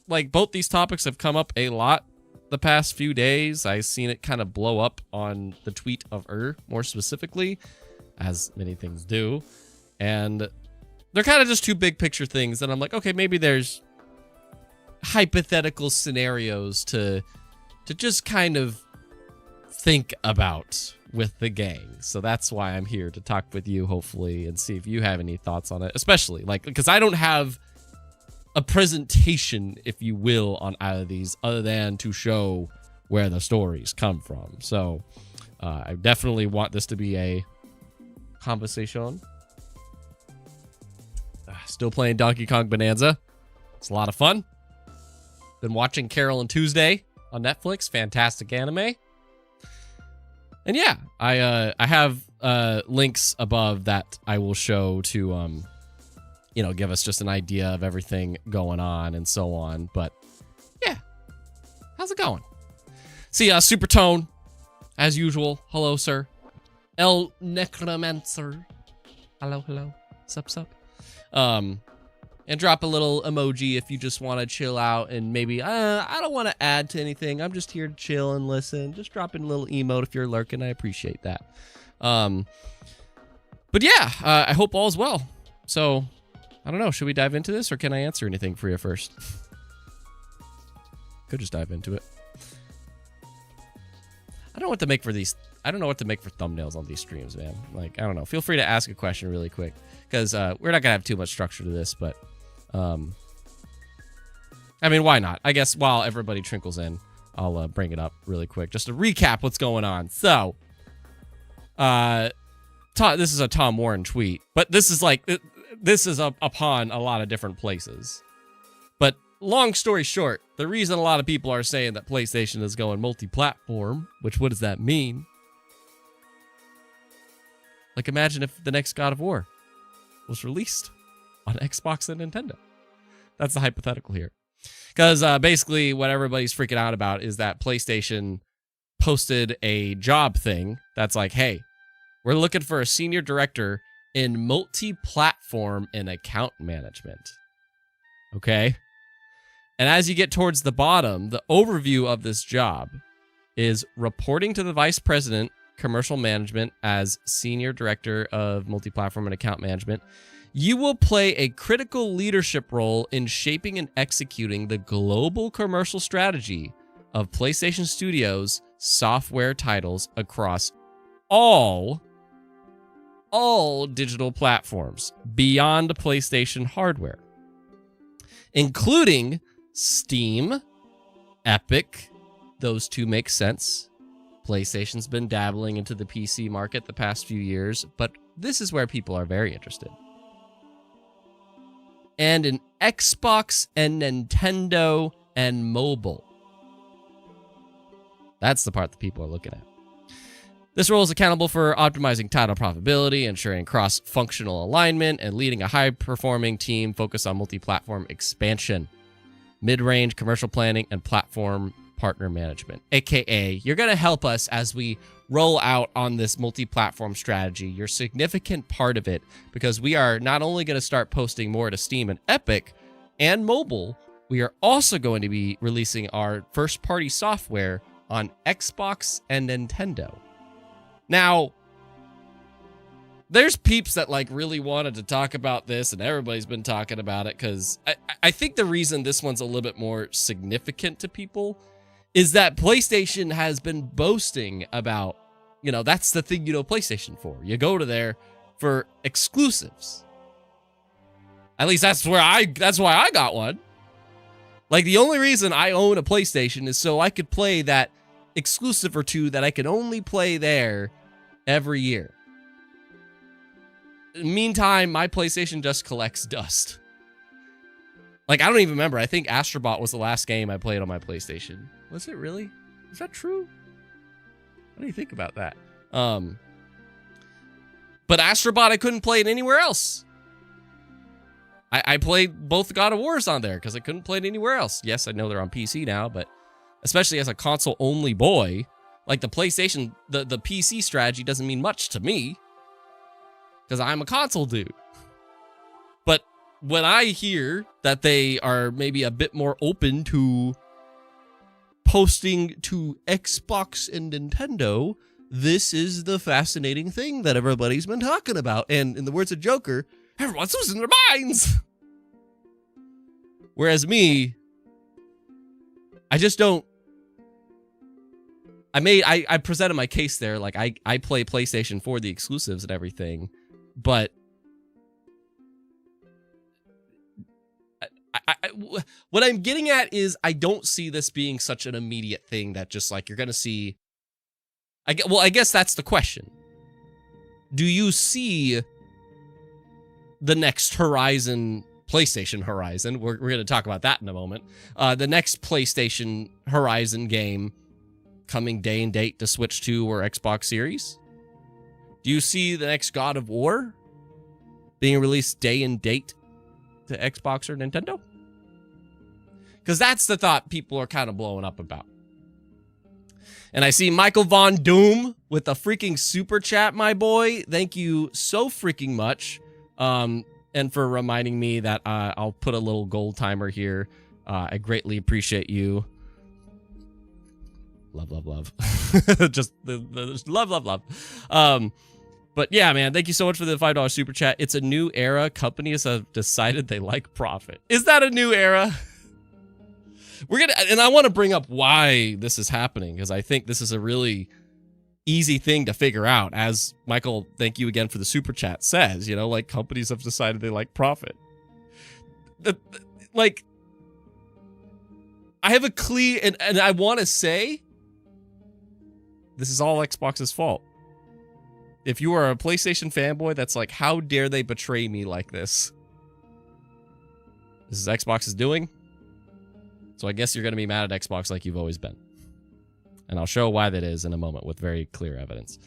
like both these topics have come up a lot the past few days. I've seen it kind of blow up on the tweet of more specifically, as many things do. And they're kind of just two big picture things that I'm like, okay, maybe there's hypothetical scenarios to just kind of think about with the gang. So that's why I'm here to talk with you, hopefully, and see if you have any thoughts on it, especially like because I don't have a presentation, if you will, on either of these other than to show where the stories come from. So I definitely want this to be a conversation. Still playing Donkey Kong Bonanza. It's a lot of fun. Been watching Carol and Tuesday on Netflix. Fantastic anime. And yeah, I have links above that I will show to give us just an idea of everything going on and so on. But yeah, how's it going? See, Supertone, as usual. Hello, sir. El Necromancer. Hello. Sup. And drop a little emoji if you just want to chill out and maybe, I don't want to add to anything. I'm just here to chill and listen. Just drop in a little emote if you're lurking. I appreciate that. But yeah, I hope all's well. So, I don't know. Should we dive into this or can I answer anything for you first? Could just dive into it. I don't know what to make for these. I don't know what to make for thumbnails on these streams, man. Like, I don't know. Feel free to ask a question really quick because we're not going to have too much structure to this, but I mean, why not? I guess while everybody trickles in, I'll bring it up really quick just to recap what's going on. So, this is a Tom Warren tweet, but this is like, this is upon a lot of different places. But long story short, the reason a lot of people are saying that PlayStation is going multi-platform, which what does that mean? Like, imagine if the next God of War was released on Xbox and Nintendo. That's the hypothetical here. Because basically what everybody's freaking out about is that PlayStation posted a job thing that's like, hey, we're looking for a senior director in multi-platform and account management. Okay? And as you get towards the bottom, the overview of this job is reporting to the vice president, commercial management as senior director of multi-platform and account management. You will play a critical leadership role in shaping and executing the global commercial strategy of PlayStation Studios software titles across all digital platforms beyond PlayStation hardware, including Steam, Epic. Those two make sense. PlayStation's been dabbling into the PC market the past few years, but this is where people are very interested. And in Xbox and Nintendo and mobile. That's the part that people are looking at. This role is accountable for optimizing title profitability, ensuring cross-functional alignment, and leading a high-performing team focused on multi-platform expansion, mid-range commercial planning, and platform partner management. AKA, you're going to help us as we roll out on this multi-platform strategy. You're a significant part of it because we are not only going to start posting more to Steam and Epic and mobile, we are also going to be releasing our first-party software on Xbox and Nintendo. Now, there's peeps that like really wanted to talk about this, and everybody's been talking about it because I think the reason this one's a little bit more significant to people is that PlayStation has been boasting about, that's the thing PlayStation for. You go to there for exclusives. At least that's why I got one. Like, the only reason I own a PlayStation is so I could play that exclusive or two that I can only play there every year. Meantime, my PlayStation just collects dust. Like, I don't even remember. I think Astrobot was the last game I played on my PlayStation. Was it really? Is that true? What do you think about that? But Astrobot, I couldn't play it anywhere else. I played both God of Wars on there because I couldn't play it anywhere else. Yes, I know they're on PC now, but especially as a console-only boy, like the PlayStation, the PC strategy doesn't mean much to me because I'm a console dude. But when I hear that they are maybe a bit more open to posting to Xbox and Nintendo, this is the fascinating thing that everybody's been talking about. And in the words of Joker, everyone's losing their minds. Whereas me, I just don't. I presented my case there. Like, I play PlayStation for the exclusives and everything, but what I'm getting at is I don't see this being such an immediate thing that just like you're going to see. I guess that's the question. Do you see the next Horizon, PlayStation Horizon? We're going to talk about that in a moment. The next PlayStation Horizon game coming day and date to Switch 2 or Xbox Series? Do you see the next God of War being released day and date to Xbox or Nintendo? Because that's the thought people are kind of blowing up about. And I see Michael Von Doom with a freaking super chat, my boy. Thank you so freaking much. And for reminding me that I'll put a little gold timer here. I greatly appreciate you. Love, love, love. Just the love, love, love. But yeah, man, thank you so much for the $5 super chat. It's a new era. Companies have decided they like profit. Is that a new era? And I want to bring up why this is happening, because I think this is a really easy thing to figure out. As Michael, thank you again for the super chat, says, you know, like, companies have decided they like profit. Like, I have a clear, and I want to say, this is all Xbox's fault. If you are a PlayStation fanboy, that's like, how dare they betray me like this? This is Xbox's doing. So I guess you're going to be mad at Xbox like you've always been. And I'll show why that is in a moment with very clear evidence.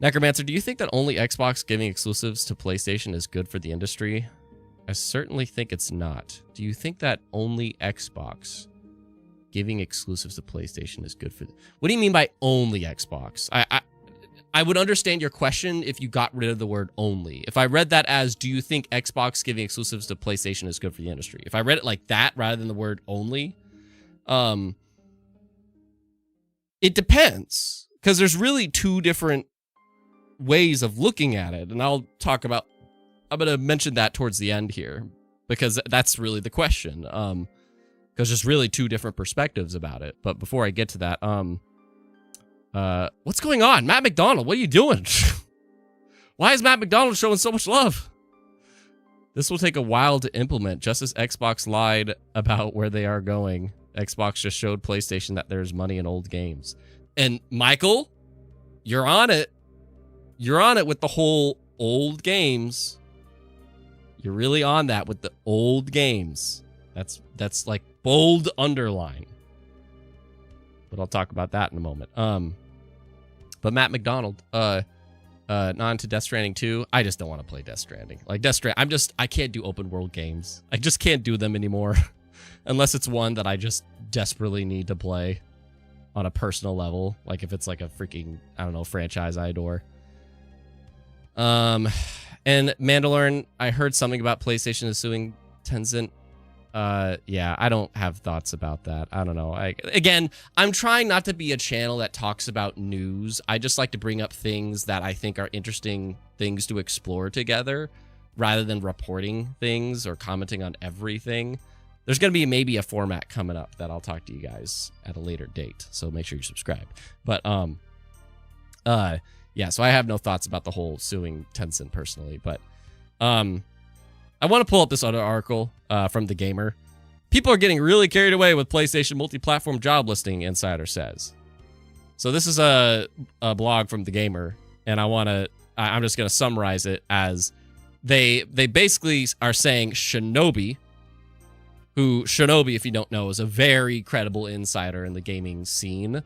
Necromancer, do you think that only Xbox giving exclusives to PlayStation is good for the industry? I certainly think it's not. Do you think that only Xbox giving exclusives to PlayStation is good for... What do you mean by only Xbox? I would understand your question if you got rid of the word only. If I read that as, do you think Xbox giving exclusives to PlayStation is good for the industry? If I read it like that rather than the word only, it depends. Because there's really two different ways of looking at it. And I'm going to mention that towards the end here, because that's really the question. Because there's really two different perspectives about it. But before I get to that, what's going on? Matt McDonald, what are you doing? Why is Matt McDonald showing so much love? This will take a while to implement, just as Xbox lied about where they are going. Xbox just showed PlayStation that there's money in old games. And Michael, you're on it. You're on it with the whole old games. You're really on that with the old games. That's like bold underline. But I'll talk about that in a moment. But Matt McDonald, on to Death Stranding 2. I just don't want to play Death Stranding. Like, Death Stranding, I can't do open world games. I just can't do them anymore. Unless it's one that I just desperately need to play on a personal level. Like, if it's like a freaking, I don't know, franchise I adore. And Mandalorian, I heard something about PlayStation is suing Tencent. Yeah, I don't have thoughts about that. I don't know. Again, I'm trying not to be a channel that talks about news. I just like to bring up things that I think are interesting things to explore together, rather than reporting things or commenting on everything. There's going to be maybe a format coming up that I'll talk to you guys at a later date, so make sure you subscribe. But, yeah, so I have no thoughts about the whole suing Tencent personally, but, I want to pull up this other article from The Gamer. People are getting really carried away with PlayStation multi-platform job listing, Insider says. So this is a blog from The Gamer, and I'm just going to summarize it as they basically are saying Shinobi, if you don't know, is a very credible insider in the gaming scene.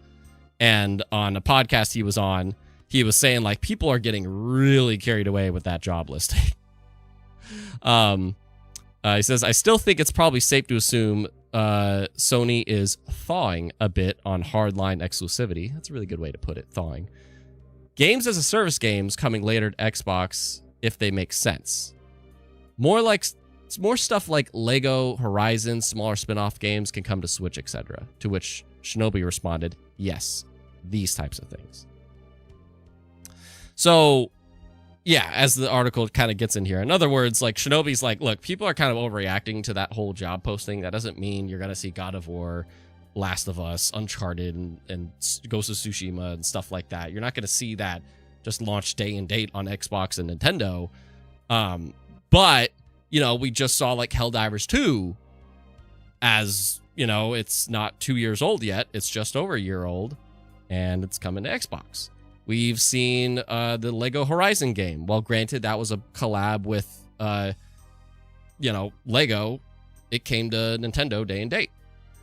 And on a podcast he was on, he was saying, like, people are getting really carried away with that job listing. He says, I still think it's probably safe to assume Sony is thawing a bit on hardline exclusivity. That's a really good way to put it, thawing. Games as a service games coming later to Xbox if they make sense. More stuff like Lego Horizon, smaller spin-off games can come to Switch, etc. To which Shinobi responded, yes, these types of things. So, yeah, as the article kind of gets in here. In other words, like Shinobi's like, look, people are kind of overreacting to that whole job posting. That doesn't mean you're going to see God of War, Last of Us, Uncharted, and Ghost of Tsushima and stuff like that. You're not going to see that just launch day and date on Xbox and Nintendo. But, you know, we just saw like Helldivers 2 as, you know, it's not 2 years old yet. It's just over a year old and it's coming to Xbox. We've seen the Lego Horizon game. Well, granted, that was a collab with, you know, Lego. It came to Nintendo day and date.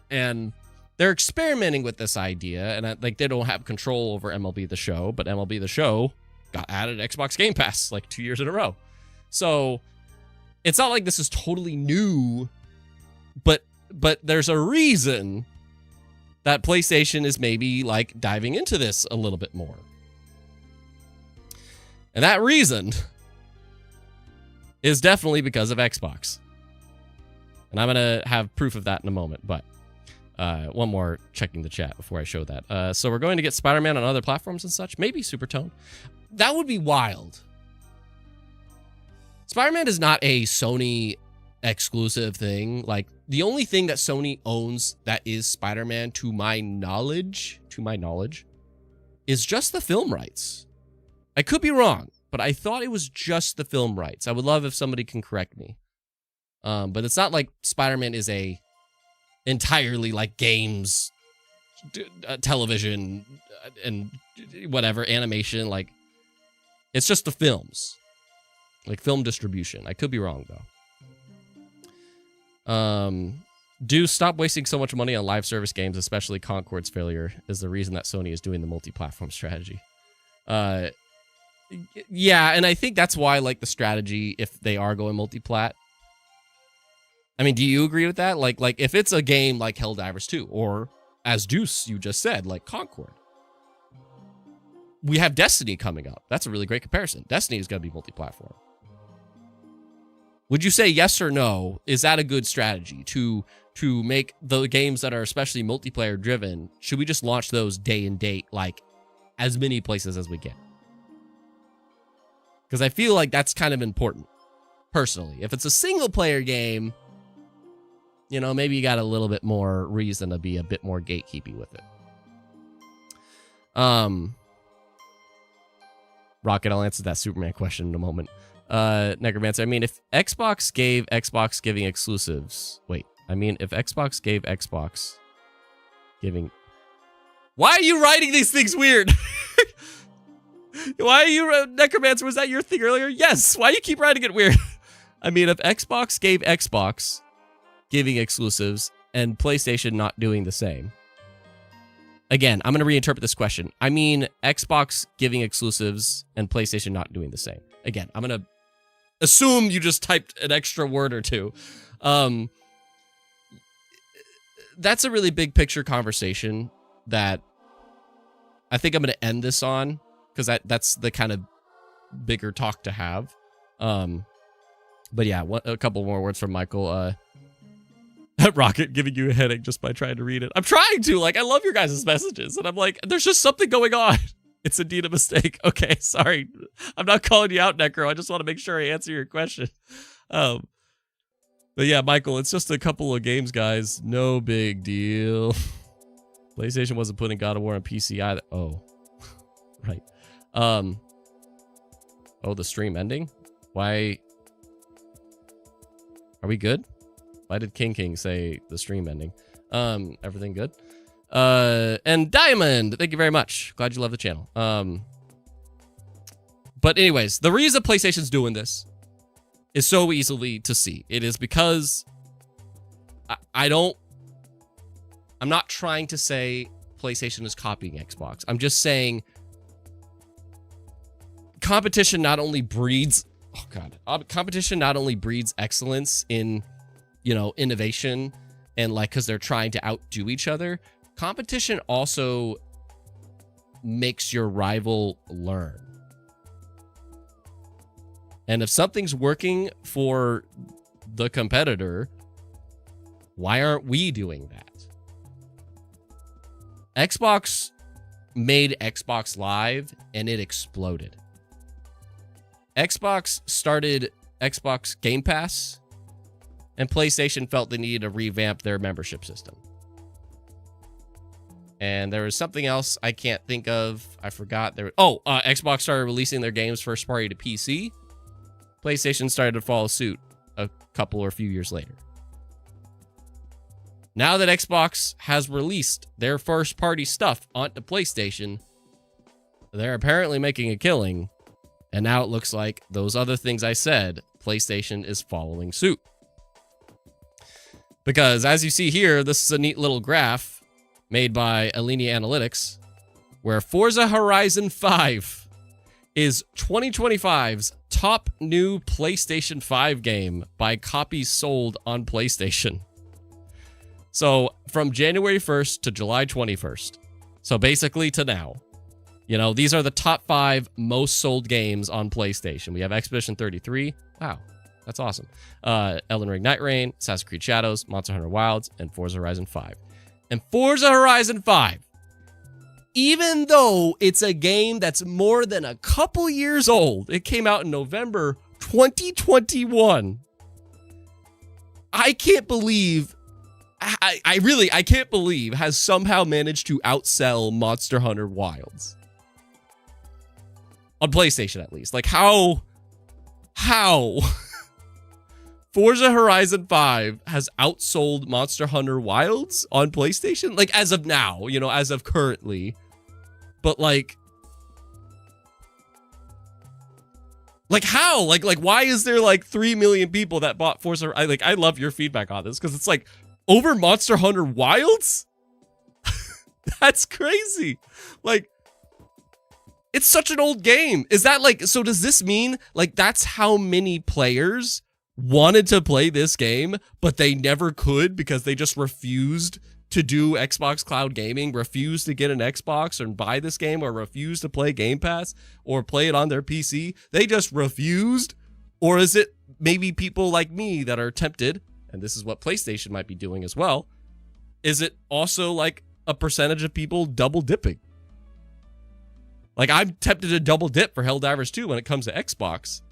And they're experimenting with this idea. And like they don't have control over MLB The Show. But MLB The Show got added to Xbox Game Pass like 2 years in a row. So it's not like this is totally new. But there's a reason that PlayStation is maybe like diving into this a little bit more. And that reason is definitely because of Xbox. And I'm going to have proof of that in a moment. But one more checking the chat before I show that. So we're going to get Spider-Man on other platforms and such. Maybe Supertone. That would be wild. Spider-Man is not a Sony exclusive thing. Like, the only thing that Sony owns that is Spider-Man, to my knowledge, is just the film rights. I could be wrong, but I thought it was just the film rights. I would love if somebody can correct me. But it's not like Spider-Man is a entirely like games, television, and whatever, animation. Like, it's just the films. Like film distribution. I could be wrong, though. Do stop wasting so much money on live service games, especially Concord's failure is the reason that Sony is doing the multi-platform strategy. Yeah, and I think that's why, like, the strategy, if they are going multi-plat. I mean, do you agree with that? Like if it's a game like Helldivers 2, or as Deuce, you just said, like Concord. We have Destiny coming up. That's a really great comparison. Destiny is going to be multi-platform. Would you say yes or no? Is that a good strategy to make the games that are especially multiplayer driven? Should we just launch those day and date, like as many places as we can? Because I feel like that's kind of important, personally. If it's a single player game, you know, maybe you got a little bit more reason to be a bit more gatekeepy with it. Rocket, I'll answer that Superman question in a moment. Necromancer, I mean, if Xbox gave Xbox giving exclusives... Wait, I mean, if Xbox gave Xbox giving... Why are you writing these things weird? Why are you... Necromancer, was that your thing earlier? Yes, why do you keep writing it weird? I mean, if Xbox gave Xbox giving exclusives and PlayStation not doing the same... Again, I'm going to reinterpret this question. I mean, Xbox giving exclusives and PlayStation not doing the same. Again, I'm going to assume you just typed an extra word or two. That's a really big picture conversation that I think I'm going to end this on, because that's the kind of bigger talk to have. But yeah, a couple more words from Michael. Rocket giving you a headache just by trying to read it. I'm trying to. Like, I love your guys' messages. And I'm like, there's just something going on. It's indeed a mistake. Okay, sorry. I'm not calling you out, Necro. I just want to make sure I answer your question. But yeah, Michael, it's just a couple of games, guys. No big deal. PlayStation wasn't putting God of War on PC either. Oh, right. Oh, the stream ending? Why? Are we good? Why did King say the stream ending? Everything good? And Diamond, thank you very much. Glad you love the channel. But anyways, the reason PlayStation's doing this is so easily to see. It is because I'm not trying to say PlayStation is copying Xbox. I'm just saying competition not only breeds, competition not only breeds excellence in, you know, innovation and like, because they're trying to outdo each other. Competition also makes your rival learn. And if something's working for the competitor, why aren't we doing that? Xbox made Xbox Live and it exploded. Xbox started Xbox Game Pass, and PlayStation felt they needed to revamp their membership system. And there was something else I can't think of. I forgot. Xbox started releasing their games first party to PC. PlayStation started to follow suit a couple or a few years later. Now that Xbox has released their first party stuff onto PlayStation, they're apparently making a killing. And now it looks like those other things I said, PlayStation is following suit. Because as you see here, this is a neat little graph made by Alinea Analytics, where Forza Horizon 5 is 2025's top new PlayStation 5 game by copies sold on PlayStation. So from January 1st to July 21st. So basically to now. You know, these are the top 5 most sold games on PlayStation. We have Expedition 33. Wow, that's awesome. Elden Ring Night Rain, Assassin's Creed Shadows, Monster Hunter Wilds, and Forza Horizon 5. And Forza Horizon 5, even though it's a game that's more than a couple years old, it came out in November 2021. I can't believe, I can't believe has somehow managed to outsell Monster Hunter Wilds. On PlayStation, at least. Like, how? Forza Horizon 5 has outsold Monster Hunter Wilds on PlayStation? Like, as of now, you know, as of currently. But, like how? Like, why is there, like, 3 million people that bought Forza? I love your feedback on this, because it's, like, over Monster Hunter Wilds? That's crazy. Like, it's such an old game. Is that like, so does this mean like that's how many players wanted to play this game, but they never could because they just refused to do Xbox Cloud Gaming, refused to get an Xbox and buy this game, or refused to play Game Pass or play it on their PC? They just refused? Or is it maybe people like me that are tempted, and this is what PlayStation might be doing as well, is it also like a percentage of people double dipping? Like, I'm tempted to double dip for Helldivers 2 when it comes to Xbox.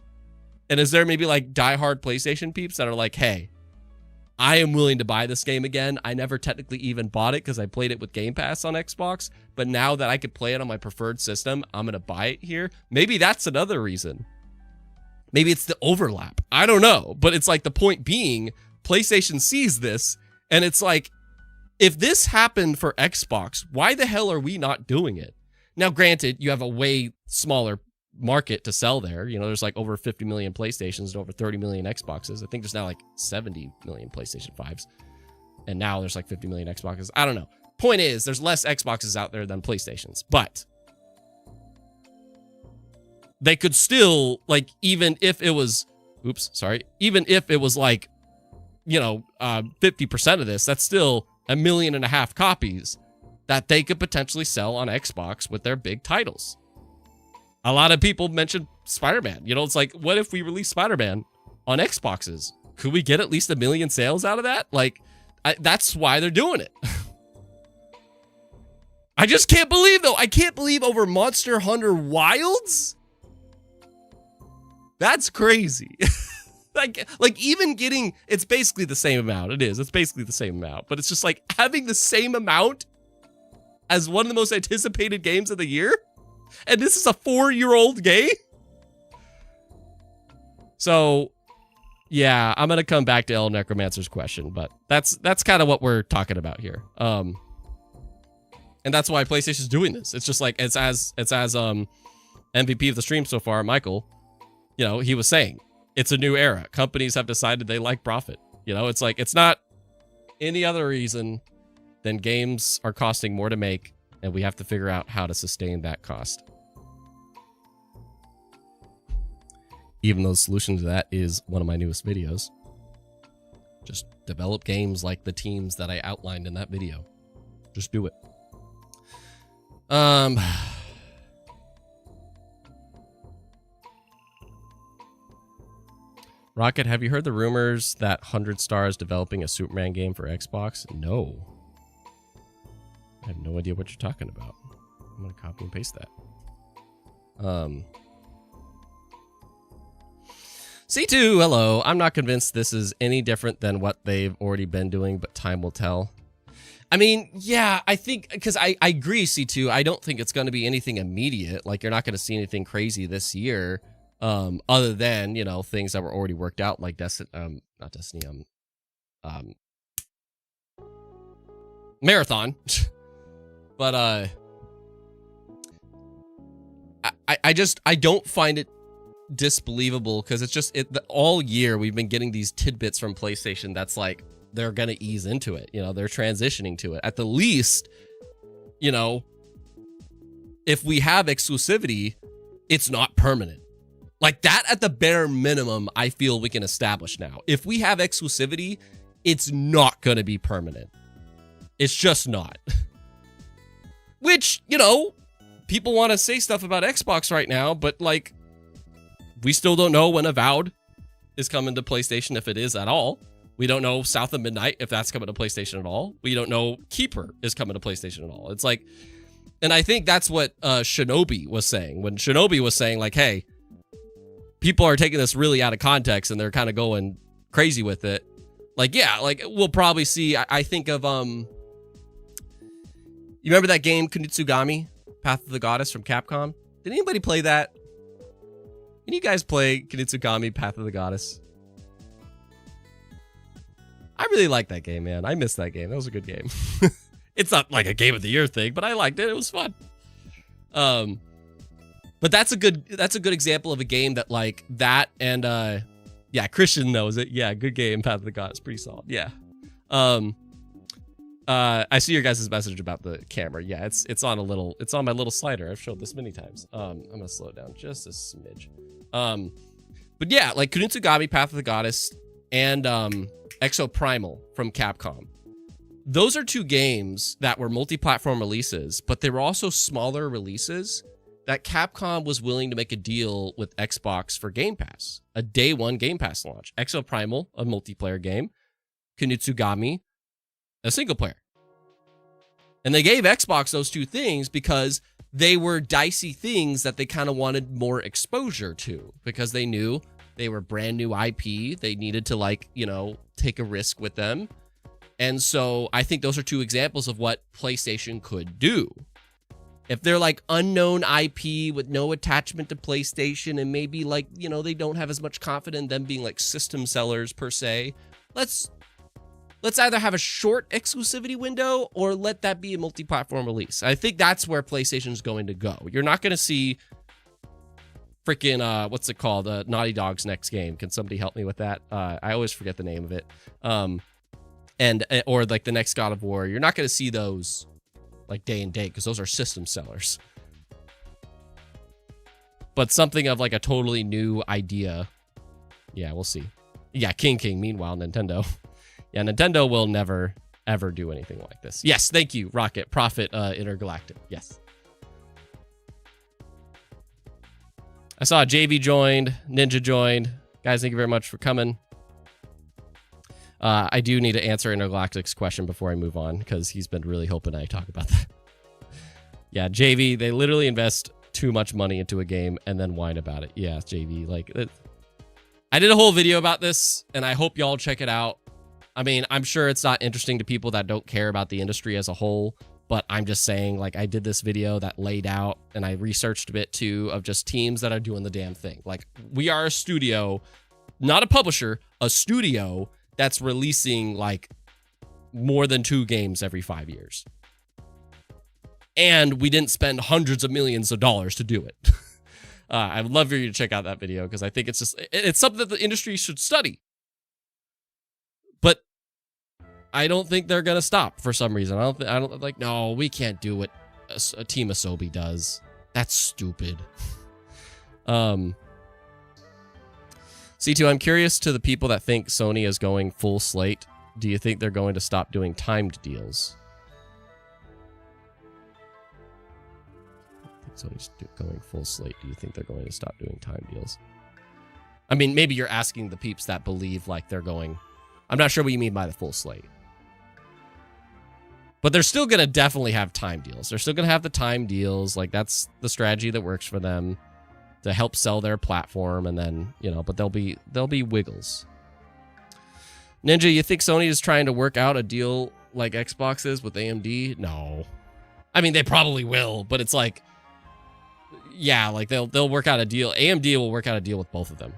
And is there maybe like diehard PlayStation peeps that are like, hey, I am willing to buy this game again. I never technically even bought it because I played it with Game Pass on Xbox. But now that I could play it on my preferred system, I'm going to buy it here. Maybe that's another reason. Maybe it's the overlap. I don't know. But it's like, the point being, PlayStation sees this and it's like, if this happened for Xbox, why the hell are we not doing it? Now, granted, you have a way smaller market to sell there. You know, there's like over 50 million PlayStations and over 30 million Xboxes. I think there's now like 70 million PlayStation 5s. And now there's like 50 million Xboxes. I don't know. Point is, there's less Xboxes out there than PlayStations. But they could still, like, even if it was, even if it was like, you know, 50% of this, that's still 1.5 million copies that they could potentially sell on Xbox with their big titles. A lot of people mentioned Spider-Man. You know, it's like, what if we release Spider-Man on Xboxes? Could we get at least 1 million sales out of that? Like, that's why they're doing it. I just can't believe, though. I can't believe over Monster Hunter Wilds? That's crazy. Like even getting, it's basically the same amount. It is. It's basically the same amount. But it's just like having the same amount as one of the most anticipated games of the year? And this is a 4-year-old game? So, yeah, I'm going to come back to El Necromancer's question, but that's kind of what we're talking about here. And that's why PlayStation's doing this. It's just like, it's as MVP of the stream so far, Michael, you know, he was saying, it's a new era. Companies have decided they like profit. You know, it's like, it's not any other reason then games are costing more to make, and we have to figure out how to sustain that cost. Even though the solution to that is one of my newest videos. Just develop games like the teams that I outlined in that video. Just do it. Rocket, have you heard the rumors that 100 Star is developing a Superman game for Xbox? No. I have no idea what you're talking about. I'm going to copy and paste that. C2, hello. I'm not convinced this is any different than what they've already been doing, but time will tell. I mean, yeah, I think, because I agree, C2. I don't think it's going to be anything immediate. Like, you're not going to see anything crazy this year, other than, you know, things that were already worked out, like not Destiny, Marathon. But, I don't find it disbelievable, because it's just all year we've been getting these tidbits from PlayStation that's like they're gonna ease into it, you know, they're transitioning to it. At the least, you know, if we have exclusivity, it's not permanent. Like that, at the bare minimum, I feel we can establish now. If we have exclusivity, it's not gonna be permanent. It's just not. Which, you know, people want to say stuff about Xbox right now, but like, we still don't know when Avowed is coming to PlayStation, if it is at all. We don't know South of Midnight, if that's coming to PlayStation at all. We don't know Keeper is coming to PlayStation at all. It's like, and I think that's what Shinobi was saying. When Shinobi was saying like, hey, people are taking this really out of context and they're kind of going crazy with it. Like, yeah, like we'll probably see, I think of, you remember that game, Kunitsugami, Path of the Goddess from Capcom? Did anybody play that? Can you guys play Kunitsugami, Path of the Goddess? I really like that game, man. I missed that game. That was a good game. It's not like a Game of the Year thing, but I liked it. It was fun. But that's a good example of a game that like that and yeah, Christian knows it. Yeah, good game, Path of the Goddess, pretty solid. Yeah. I see your guys' message about the camera. Yeah, it's on my little slider. I've showed this many times. I'm gonna slow it down just a smidge. But yeah, like Kunitsugami, Path of the Goddess, and Exoprimal from Capcom. Those are two games that were multi-platform releases, but they were also smaller releases that Capcom was willing to make a deal with Xbox for Game Pass, a day one Game Pass launch. Exoprimal, a multiplayer game. Kunitsugami, a single player. And they gave Xbox those two things because they were dicey things that they kind of wanted more exposure to, because they knew they were brand new IP. They needed to, like, you know, take a risk with them. And so I think those are two examples of what PlayStation could do. If they're like unknown IP with no attachment to PlayStation and maybe like, you know, they don't have as much confidence in them being like system sellers per se, let's either have a short exclusivity window or let that be a multi-platform release. I think that's where PlayStation's going to go. You're not going to see freaking, what's it called? Naughty Dog's next game. Can somebody help me with that? I always forget the name of it. Or like the next God of War. You're not going to see those like day and date because those are system sellers. But something of like a totally new idea. Yeah, we'll see. Yeah, King. Meanwhile, Nintendo. Yeah, Nintendo will never, ever do anything like this. Yes, thank you, Rocket. Profit Intergalactic. Yes. I saw JV joined. Ninja joined. Guys, thank you very much for coming. I do need to answer Intergalactic's question before I move on, because he's been really hoping I talk about that. Yeah, JV, they literally invest too much money into a game and then whine about it. Yeah, JV, like, I did a whole video about this, and I hope y'all check it out. I mean, I'm sure it's not interesting to people that don't care about the industry as a whole, but I'm just saying, like, I did this video that laid out, and I researched a bit, too, of just teams that are doing the damn thing. Like, we are a studio, not a publisher, a studio that's releasing, like, more than 2 games every 5 years. And we didn't spend hundreds of millions of dollars to do it. I would love for you to check out that video, because I think it's something that the industry should study. But I don't think they're going to stop for some reason. I don't like, no, we can't do what a team Asobi does. That's stupid. C2, I'm curious to the people that think Sony is going full slate. Do you think they're going to stop doing timed deals? I think Sony's going full slate. Do you think they're going to stop doing timed deals? I mean, maybe you're asking the peeps that believe like they're going. I'm not sure what you mean by the full slate. But they're still going to definitely have time deals. They're still going to have the time deals. Like, that's the strategy that works for them to help sell their platform. And then, you know, but there'll be wiggles. Ninja, you think Sony is trying to work out a deal like Xbox is with AMD? No. I mean, they probably will, but it's like, yeah, like they'll work out a deal. AMD will work out a deal with both of them.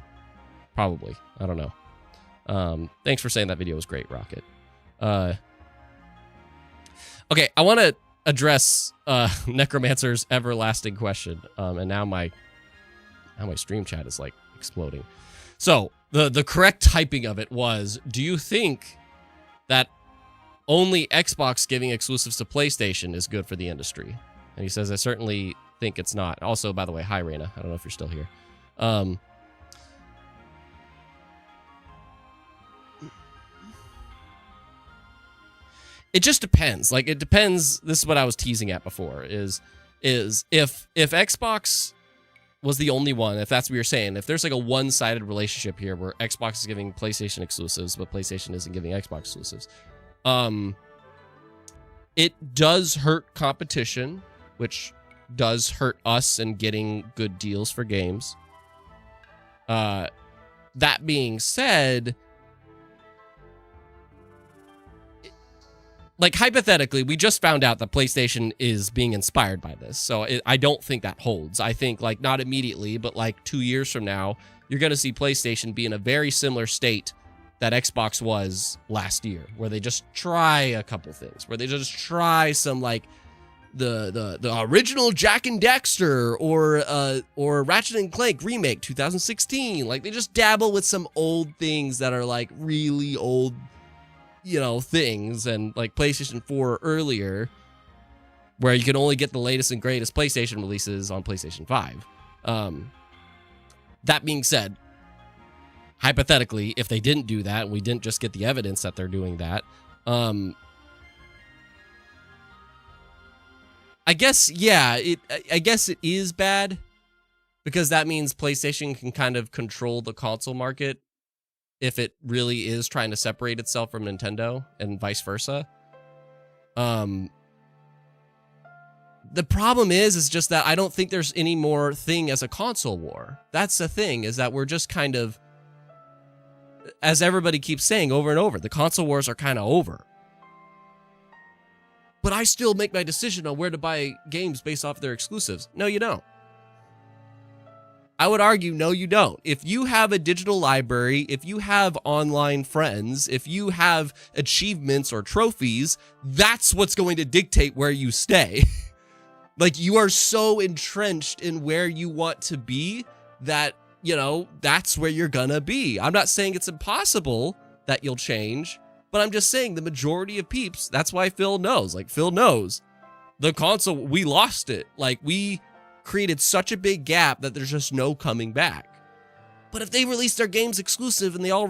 Probably. I don't know. Thanks for saying that video was great, Rocket. Okay, I want to address Necromancer's everlasting question. And now my stream chat is like exploding. So the correct typing of it was, do you think that only Xbox giving exclusives to PlayStation is good for the industry? And he says, I certainly think it's not. Also, by the way, hi, Raina. I don't know if you're still here. It just depends. Like, it depends. This is what I was teasing at before, is if Xbox was the only one, if that's what you're saying, if there's like a one-sided relationship here where Xbox is giving PlayStation exclusives, but PlayStation isn't giving Xbox exclusives, it does hurt competition, which does hurt us in getting good deals for games. That being said, like, hypothetically, we just found out that PlayStation is being inspired by this. So I don't think that holds. I think, like, not immediately, but like 2 years from now, you're going to see PlayStation be in a very similar state that Xbox was last year, where they just try a couple things, where they just try some, like, the original Jack and Dexter or Ratchet and Clank remake 2016. Like, they just dabble with some old things that are like really old, you know, things, and like PlayStation 4 earlier, where you can only get the latest and greatest PlayStation releases on PlayStation 5. That being said, hypothetically, if they didn't do that, and we didn't just get the evidence that they're doing that, I guess, yeah, I guess it is bad, because that means PlayStation can kind of control the console market if it really is trying to separate itself from Nintendo, and vice versa. The problem is just that I don't think there's any more thing as a console war. That's the thing, is that we're just kind of, as everybody keeps saying over and over, the console wars are kind of over. But I still make my decision on where to buy games based off their exclusives. No, you don't. I would argue, no, you don't. If you have a digital library, if you have online friends, if you have achievements or trophies, that's what's going to dictate where you stay. Like, you are so entrenched in where you want to be that, you know, that's where you're gonna be. I'm not saying it's impossible that you'll change, but I'm just saying the majority of peeps, that's why Phil knows. Like, Phil knows the console, we lost it. Like, we created such a big gap that there's just no coming back. But if they release their games exclusive and they all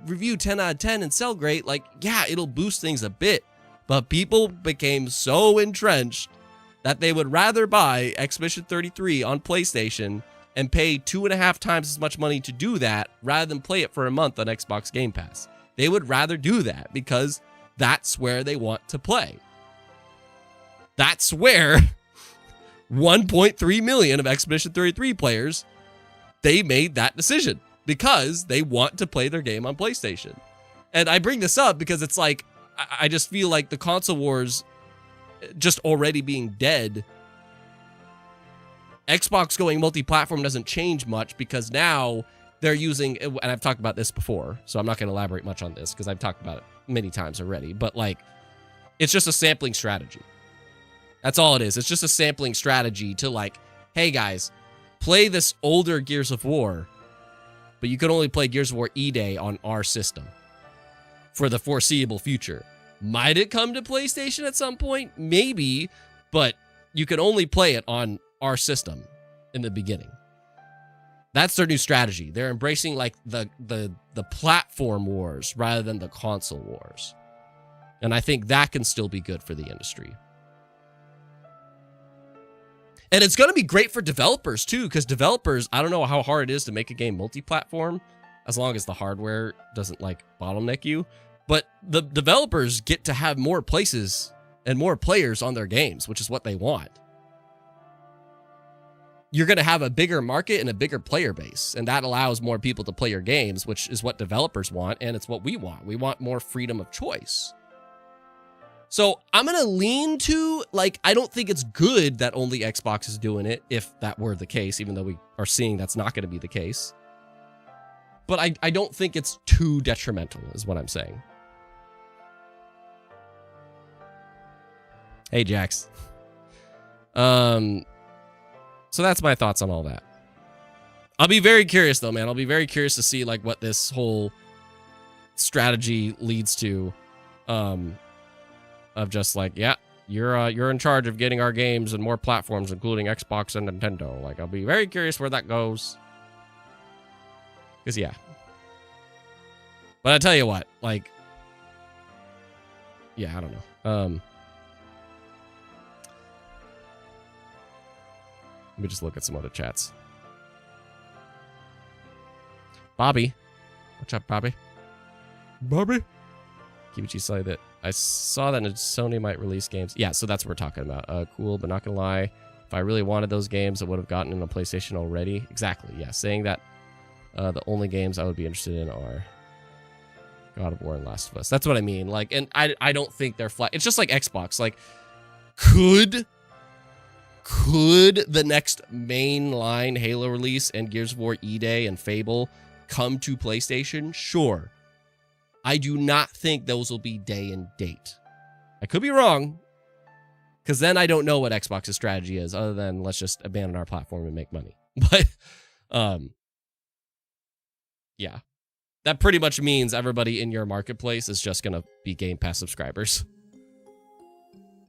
review 10 out of 10 and sell great, like, yeah, it'll boost things a bit. But people became so entrenched that they would rather buy Expedition 33 on PlayStation and pay 2.5 times as much money to do that rather than play it for a month on Xbox Game Pass. They would rather do that because that's where they want to play. That's where 1.3 million of Expedition 33 players, they made that decision because they want to play their game on PlayStation. And I bring this up because it's like, I just feel like the console wars just already being dead. Xbox going multi-platform doesn't change much because now they're using, and I've talked about this before, so I'm not going to elaborate much on this because I've talked about it many times already, but like, it's just a sampling strategy. That's all it is. It's just a sampling strategy to like, hey guys, play this older Gears of War, but you can only play Gears of War E-Day on our system for the foreseeable future. Might it come to PlayStation at some point? Maybe, but you can only play it on our system in the beginning. That's their new strategy. They're embracing like the platform wars rather than the console wars. And I think that can still be good for the industry. And it's going to be great for developers too, because developers, I don't know how hard it is to make a game multi-platform, as long as the hardware doesn't like bottleneck you. But the developers get to have more places and more players on their games, which is what they want. You're going to have a bigger market and a bigger player base, and that allows more people to play your games, which is what developers want, and it's what we want. We want more freedom of choice. So I'm going to lean to, like, I don't think it's good that only Xbox is doing it, if that were the case, even though we are seeing that's not going to be the case. But I don't think it's too detrimental, is what I'm saying. Hey, Jax. So that's my thoughts on all that. I'll be very curious, though, man. I'll be very curious to see, like, what this whole strategy leads to. Of just like, yeah, you're in charge of getting our games and more platforms, including Xbox and Nintendo. Like, I'll be very curious where that goes. Because, yeah. But I tell you what, like, yeah, I don't know. Let me just look at some other chats. Bobby. What's up, Bobby? Bobby? Kibichi said that I saw that Sony might release games. Yeah, so that's what we're talking about. Cool, but not gonna lie. If I really wanted those games, I would have gotten in a PlayStation already. Exactly, yeah. Saying that the only games I would be interested in are God of War and Last of Us. That's what I mean. Like, and I don't think they're flat. It's just like Xbox. Like, could the next mainline Halo release and Gears of War E-Day and Fable come to PlayStation? Sure. I do not think those will be day and date. I could be wrong, because then I don't know what Xbox's strategy is, other than let's just abandon our platform and make money. But, yeah. That pretty much means everybody in your marketplace is just going to be Game Pass subscribers.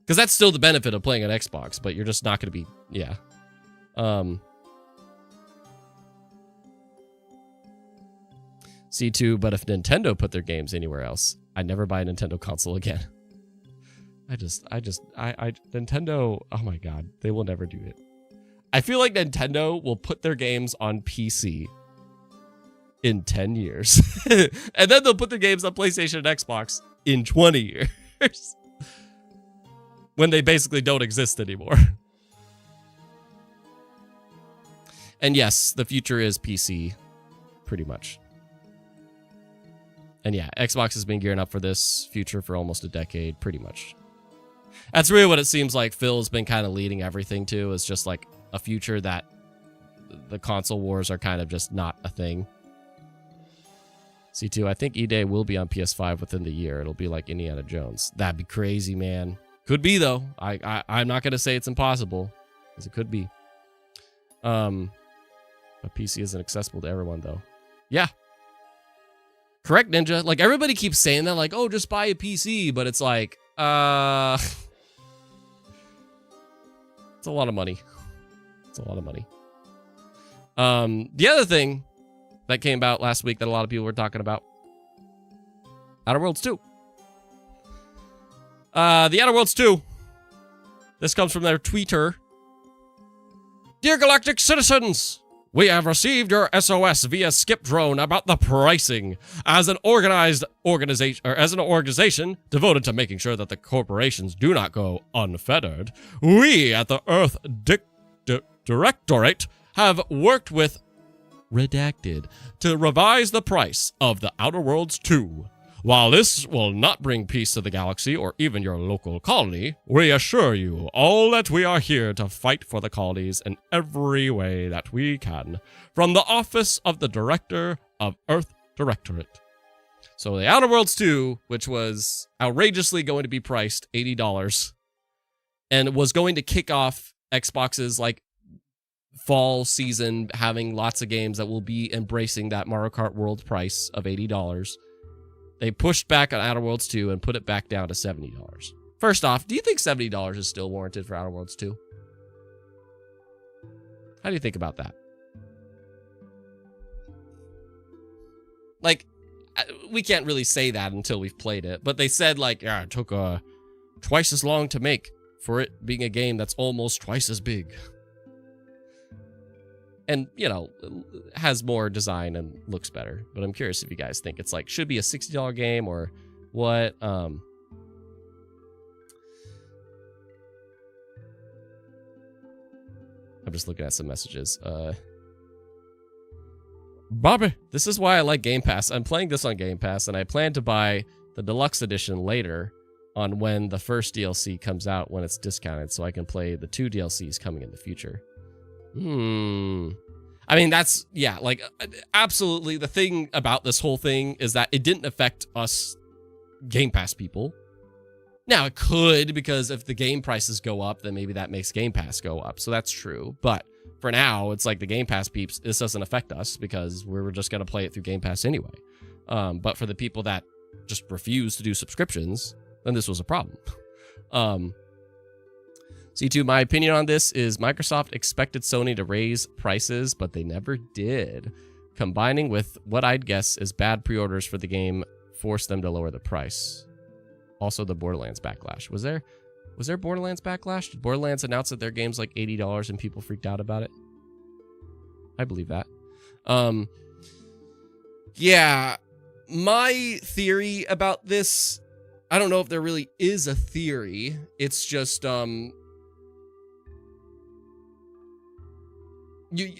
Because that's still the benefit of playing on Xbox, but you're just not going to be, yeah. C2, but if Nintendo put their games anywhere else, I'd never buy a Nintendo console again. Nintendo, oh my God, they will never do it. I feel like Nintendo will put their games on PC in 10 years. And then they'll put their games on PlayStation and Xbox in 20 years. When they basically don't exist anymore. And yes, the future is PC, pretty much. And yeah, Xbox has been gearing up for this future for almost a decade, pretty much. That's really what it seems like Phil's been kind of leading everything to, is just like a future that the console wars are kind of just not a thing. C2, I think E-Day will be on PS5 within the year. It'll be like Indiana Jones. That'd be crazy, man. Could be, though. I'm not going to say it's impossible, because it could be. But PC isn't accessible to everyone, though. Yeah. Correct, Ninja. Like, everybody keeps saying that, like, oh, just buy a PC, but it's like, it's a lot of money. It's a lot of money. The other thing that came out last week that a lot of people were talking about, Outer Worlds 2. The Outer Worlds 2. This comes from their tweeter. Dear Galactic citizens, we have received your SOS via Skip Drone about the pricing. As an organization devoted to making sure that the corporations do not go unfettered, we at the Earth Directorate have worked with Redacted to revise the price of the Outer Worlds 2. While this will not bring peace to the galaxy or even your local colony, we assure you all that we are here to fight for the colonies in every way that we can, from the office of the Director of Earth Directorate. So the Outer Worlds 2, which was outrageously going to be priced $80, and was going to kick off Xbox's like fall season, having lots of games that will be embracing that Mario Kart World price of $80. They pushed back on Outer Worlds 2 and put it back down to $70. First off, do you think $70 is still warranted for Outer Worlds 2? How do you think about that? Like, we can't really say that until we've played it, but they said, like, yeah, it took twice as long to make for it being a game that's almost twice as big. and you know, has more design and looks better. But I'm curious if you guys think it's like should be a $60 game or what. I'm just looking at some messages. Bobby, this is why I like Game Pass. I'm playing this on Game Pass, and I plan to buy the deluxe edition later on when the first DLC comes out when it's discounted, so I can play the 2 DLCs coming in the future. I mean, that's, yeah, like, absolutely. The thing about this whole thing is that it didn't affect us Game Pass people. Now, it could, because if the game prices go up, then maybe that makes Game Pass go up. So that's true. But for now, it's like the Game Pass peeps, this doesn't affect us because we're just going to play it through Game Pass anyway. But for the people that just refuse to do subscriptions, then this was a problem. C2, my opinion on this is Microsoft expected Sony to raise prices, but they never did. Combining with what I'd guess is bad pre-orders for the game forced them to lower the price. Also, the Borderlands backlash. Was there Borderlands backlash? Did Borderlands announce that their game's like $80 and people freaked out about it? I believe that. Yeah, my theory about this, I don't know if there really is a theory. It's just, you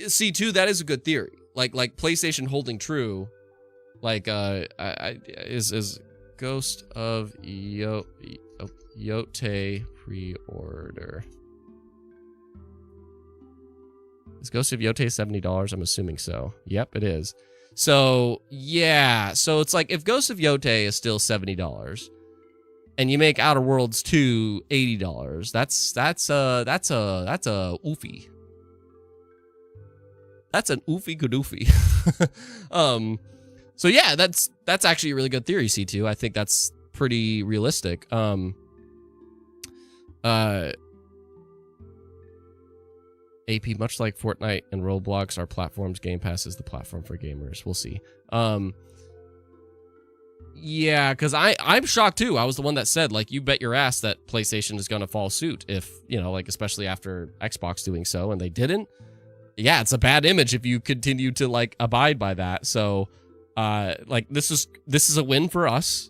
see too, that is a good theory. Like PlayStation holding true, like, is Ghost of Yotei pre-order. Is Ghost of Yotei $70? I'm assuming so. Yep, it is. So, yeah. So it's like if Ghost of Yotei is still $70 and you make Outer Worlds 2 $80, that's a oofy. That's an oofy goodoofy. So yeah, that's actually a really good theory, C2. I think that's pretty realistic. AP, much like Fortnite and Roblox, our platforms, Game Pass is the platform for gamers. We'll see. Yeah, because I'm shocked too. I was the one that said, like, you bet your ass that PlayStation is going to follow suit if, you know, like, especially after Xbox doing so, and they didn't. Yeah, it's a bad image if you continue to, like, abide by that. So, like, this is a win for us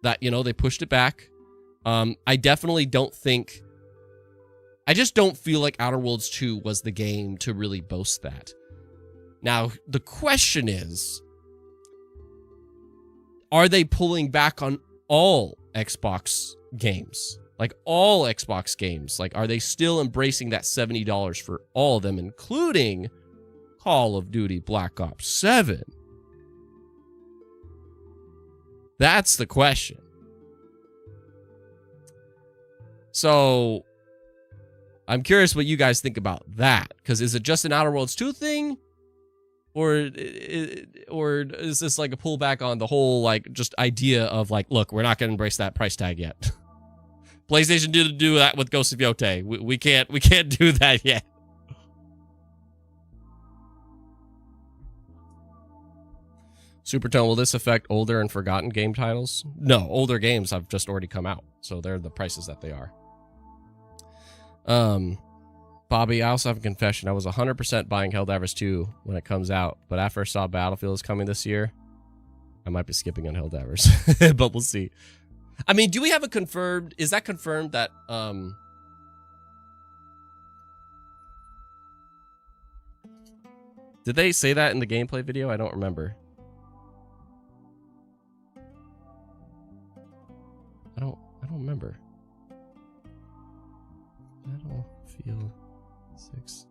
that, you know, they pushed it back. I definitely don't think, I just don't feel like Outer Worlds 2 was the game to really boast that. Now, the question is, are they pulling back on all Xbox games? Like, all Xbox games? Like, are they still embracing that $70 for all of them, including Call of Duty Black Ops 7? That's the question. So, I'm curious what you guys think about that. Because is it just an Outer Worlds 2 thing? Or is this like a pullback on the whole, like, just idea of, like, look, we're not going to embrace that price tag yet. PlayStation didn't do that with Ghost of Yotei. We can't do that yet. Supertone, will this affect older and forgotten game titles? No, older games have just already come out, so they're the prices that they are. Bobby, I also have a confession. I was 100% buying Helldivers 2 when it comes out, but after I saw Battlefield is coming this year, I might be skipping on Helldivers, but we'll see. I mean, do we have a confirmed, is that confirmed that, did they say that in the gameplay video? I don't remember. I don't remember. Battlefield 6.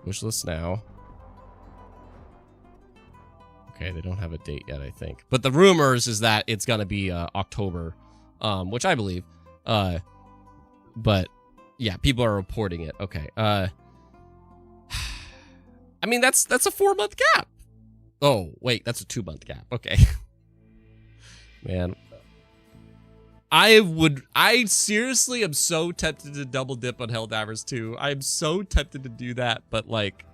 Wishlist now. Okay, they don't have a date yet, I think. But the rumors is that it's gonna be October, which I believe. But yeah, people are reporting it. Okay. I mean, that's a 4-month gap. Oh, wait, that's a 2-month gap. Okay. Man. I seriously am so tempted to double dip on Helldivers 2. I'm so tempted to do that, but like,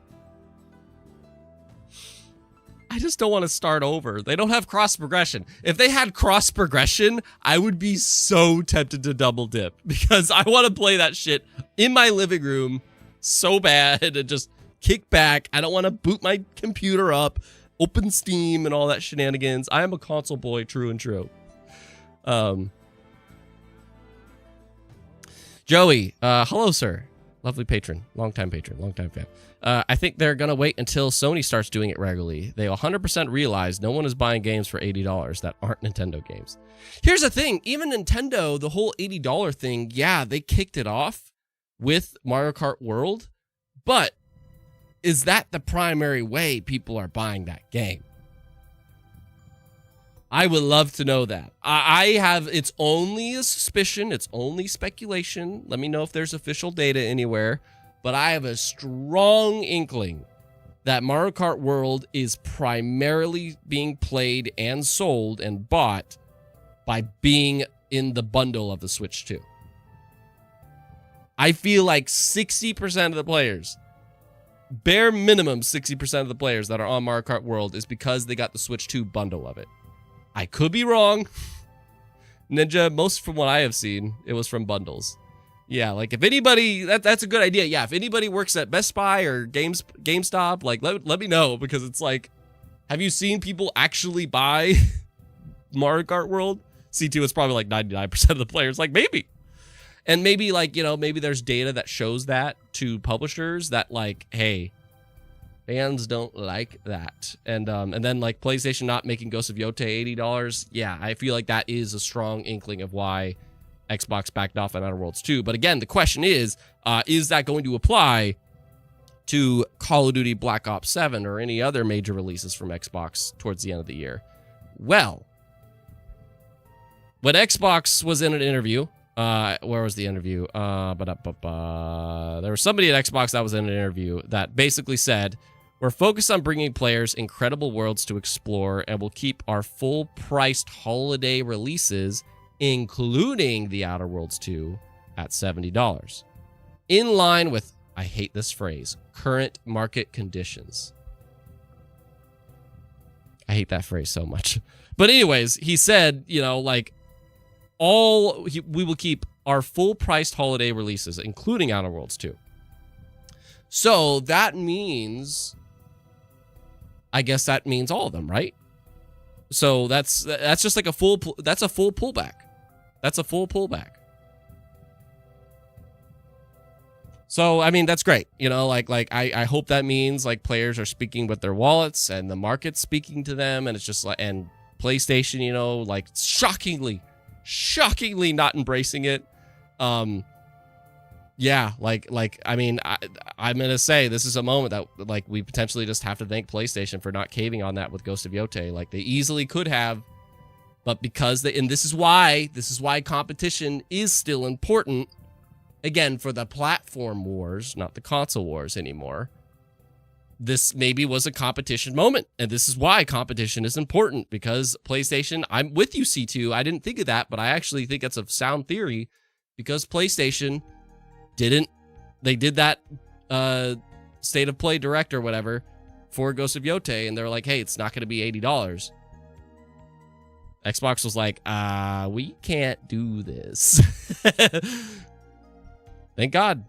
I just don't want to start over. They don't have cross progression. If they had cross progression, I would be so tempted to double dip because I want to play that shit in my living room so bad and just kick back. I don't want to boot my computer up, open Steam and all that shenanigans. I am a console boy, true and true. Joey, hello, sir. Lovely patron, longtime fan. I think they're going to wait until Sony starts doing it regularly. They 100% realize no one is buying games for $80 that aren't Nintendo games. Here's the thing. Even Nintendo, the whole $80 thing, yeah, they kicked it off with Mario Kart World. But is that the primary way people are buying that game? I would love to know that. It's only a suspicion. It's only speculation. Let me know if there's official data anywhere. But I have a strong inkling that Mario Kart World is primarily being played and sold and bought by being in the bundle of the Switch 2. I feel like 60% of the players, bare minimum 60% of the players that are on Mario Kart World is because they got the Switch 2 bundle of it. I could be wrong. Ninja, most from what I have seen, it was from bundles. Yeah, like if anybody, that's a good idea. Yeah, if anybody works at Best Buy or GameStop, like let me know because it's like, have you seen people actually buy Mario Kart World? C2 is probably like 99% of the players, like maybe. And maybe like, you know, maybe there's data that shows that to publishers that like, hey, fans don't like that. And then like PlayStation not making Ghost of Yote $80. Yeah, I feel like that is a strong inkling of why Xbox backed off on Outer Worlds 2. But again, the question is that going to apply to Call of Duty Black Ops 7 or any other major releases from Xbox towards the end of the year? Well, when Xbox was in an interview, where was the interview? There was somebody at Xbox that was in an interview that basically said, we're focused on bringing players incredible worlds to explore and will keep our full-priced holiday releases, including The Outer Worlds 2, at $70. In line with, I hate this phrase, current market conditions. I hate that phrase so much. But anyways, he said, you know, like, we will keep our full-priced holiday releases, including Outer Worlds 2. So that means, I guess that means all of them, right? So that's just like a full pullback. That's a full pullback. So, I mean, that's great. You know, like I hope that means like players are speaking with their wallets and the market's speaking to them. And it's just like, and PlayStation, you know, like shockingly not embracing it. Yeah, like I mean, I'm gonna say this is a moment that like we potentially just have to thank PlayStation for not caving on that with Ghost of Yote. Like they easily could have, but because and this is why competition is still important. Again, for the platform wars, not the console wars anymore. This maybe was a competition moment, and this is why competition is important, because PlayStation, I'm with you, C2. I didn't think of that, but I actually think that's a sound theory, because PlayStation did that State of Play Direct or whatever for Ghost of Yote, and they're like, hey, it's not going to be $80. Xbox was like, we can't do this. Thank God.